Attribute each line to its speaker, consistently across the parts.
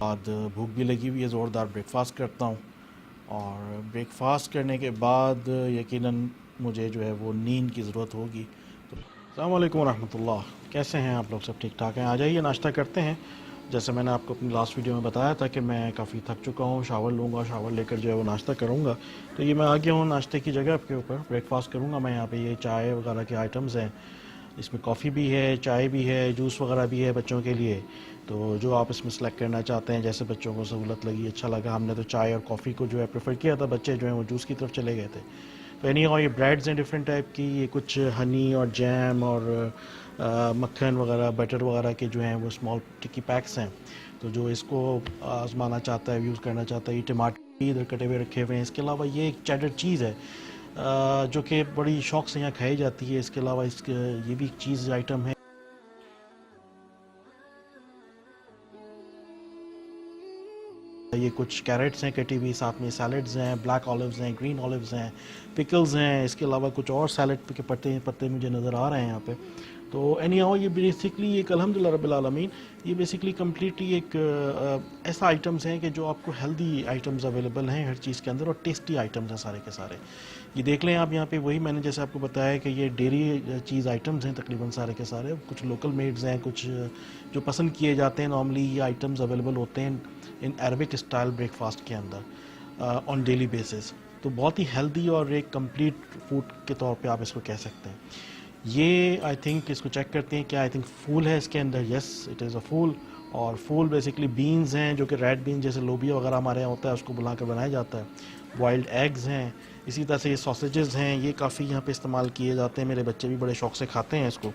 Speaker 1: बाद भूख भी लगी हुई है, ज़ोरदार ब्रेकफास्ट करता हूँ। और ब्रेकफास्ट करने के बाद यकीनन मुझे जो है वो नींद की ज़रूरत होगी। तो अस्सलाम वालेकुम रहमतुल्लाह, कैसे हैं आप लोग? सब ठीक ठाक हैं? आ जाइए नाश्ता करते हैं। जैसे मैंने आपको अपनी लास्ट वीडियो में बताया था कि मैं काफ़ी थक चुका हूँ, शावर लूँगा, शावर लेकर जो है वो नाश्ता करूँगा। तो ये मैं आ गया हूँ नाश्ते की जगह के ऊपर, ब्रेकफास्ट करूँगा मैं। यहाँ पे ये चाय वगैरह के आइटम्स हैं, इसमें कॉफ़ी भी है, चाय भी है, जूस वगैरह भी है बच्चों के लिए। तो जो आप इसमें सेलेक्ट करना चाहते हैं, जैसे बच्चों को सहूलत लगी, अच्छा लगा। हमने तो चाय और कॉफ़ी को जो है प्रेफर किया था, बच्चे जो हैं वो जूस की तरफ चले गए थे। तो एनी हाउ ये ब्रेड्स हैं डिफरेंट टाइप की, ये कुछ हनी और जैम और मक्खन वगैरह, बटर वगैरह के जो हैं वो स्मॉल टिक्की पैक्स हैं। तो जो इसको आजमाना चाहता है, यूज़ करना चाहता है, ये टमाटर इधर कटे हुए रखे हुए हैं। इसके अलावा ये एक चेडर चीज़ है जो कि बड़ी शौक से यहाँ खाई जाती है। इसके अलावा इसके ये भी एक चीज़ आइटम है। ये कुछ कैरेट्स हैं कटी हुई, साथ में सैलड्स हैं, ब्लैक ऑलिव्स हैं, ग्रीन ऑलिव्स हैं, पिकल्स हैं। इसके अलावा कुछ और सैलड के पत्ते पत्ते मुझे नज़र आ रहे हैं यहाँ पे। तो एनी हाउ ये बेसिकली एक अल्हम्दुलिल्लाह रब्बिल आलमीन, ये बेसिकली कम्प्लीटली एक ऐसा आइटम्स हैं कि जो आपको हेल्दी आइटम्स अवेलेबल हैं हर चीज़ के अंदर, और टेस्टी आइटम्स हैं सारे के सारे। ये देख लें आप यहाँ पे, वही मैंने जैसे आपको बताया कि ये डेयरी चीज़ आइटम्स हैं तकरीबन सारे के सारे। कुछ लोकल मेड्स हैं, कुछ जो पसंद किए जाते हैं। नॉर्मली ये आइटम्स अवेलेबल होते हैं इन अरबिक स्टाइल ब्रेकफास्ट के अंदर ऑन डेली बेसिस। तो बहुत ही हेल्दी और एक कंप्लीट फूड के तौर पे आप इसको कह सकते हैं। ये आई थिंक इसको चेक करते हैं क्या, आई थिंक फूल है इसके अंदर। यस, इट इज़ अ फूल। और फूल बेसिकली बीन्स हैं, जो कि रेड बीन जैसे लोबिया वगैरह हमारे यहाँ होता है, उसको बुलाकर बनाया जाता है। बॉइल्ड एग्स हैं, इसी तरह से ये सॉसेजेस हैं, ये काफ़ी यहाँ पे इस्तेमाल किए जाते हैं। मेरे बच्चे भी बड़े शौक से खाते हैं इसको,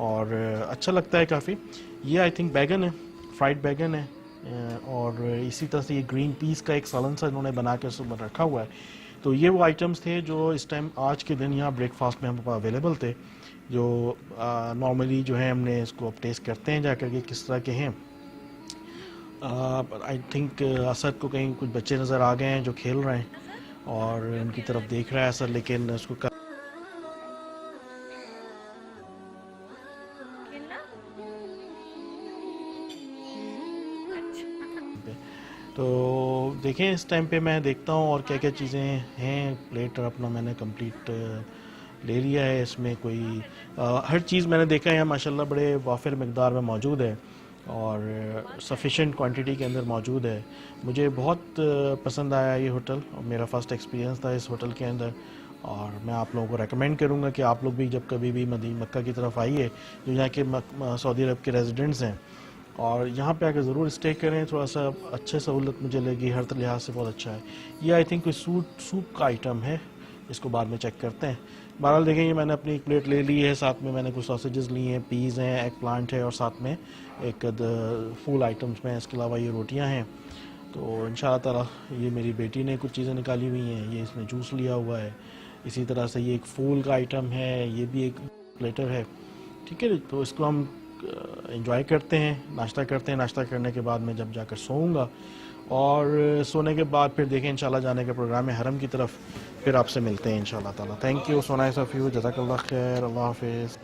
Speaker 1: और अच्छा लगता है काफ़ी। ये आई थिंक बैगन है, फ्राइड बैगन है। और इसी तरह से ये ग्रीन पीस का एक सालन सा इन्होंने बना के उसमें रखा हुआ है। तो ये वो आइटम्स थे जो इस टाइम आज के दिन यहाँ ब्रेकफास्ट में हम पास अवेलेबल थे, जो नॉर्मली जो है हमने इसको अब टेस्ट करते हैं जाकर के किस तरह के हैं। आई थिंक असद को कहीं कुछ बच्चे नज़र आ गए हैं जो खेल रहे हैं, और उनकी तरफ देख रहा है असद, लेकिन उसको
Speaker 2: खेलना। अच्छा।
Speaker 1: तो देखें इस टाइम पे मैं देखता हूँ और क्या क्या चीज़ें हैं। प्लेट अपना मैंने कंप्लीट ले लिया है। इसमें कोई हर चीज़ मैंने देखा है माशाल्लाह बड़े वाफिर मकदार में मौजूद है, और सफिशेंट क्वांटिटी के अंदर मौजूद है। मुझे बहुत पसंद आया ये होटल, और मेरा फ़र्स्ट एक्सपीरियंस था इस होटल के अंदर। और मैं आप लोगों को रेकमेंड करूँगा कि आप लोग भी जब कभी भी मक्का की तरफ आइए, जो यहाँ के सऊदी अरब के रेजिडेंट्स हैं, और यहाँ पे आकर ज़रूर स्टे करें। थोड़ा सा अच्छे सहूलत मुझे लगी, हर लिहाज से बहुत अच्छा है। ये आई थिंक कोई सूप का आइटम है, इसको बाद में चेक करते हैं। बहरहाल देखें, ये मैंने अपनी एक प्लेट ले ली है, साथ में मैंने कुछ सॉसेजेस ली हैं, पीज़ हैं, एग प्लांट है, और साथ में एक फूल आइटम्स में। इसके अलावा ये रोटियाँ हैं। तो इंशाअल्लाह ताला ये मेरी बेटी ने कुछ चीज़ें निकाली हुई हैं, ये इसने जूस लिया हुआ है। इसी तरह से ये एक फूल का आइटम है, ये भी एक प्लेटर है। ठीक है, तो इसको हम एंजॉय करते हैं, नाश्ता करते हैं। नाश्ता करने के बाद मैं जब जाकर सोऊंगा, और सोने के बाद फिर देखें इंशाल्लाह जाने का प्रोग्राम है हरम की तरफ। फिर आपसे मिलते हैं इंशाल्लाह ताला। Thank you, so nice of you, जज़ाकल्लाह खैर, अल्लाह हाफिज़।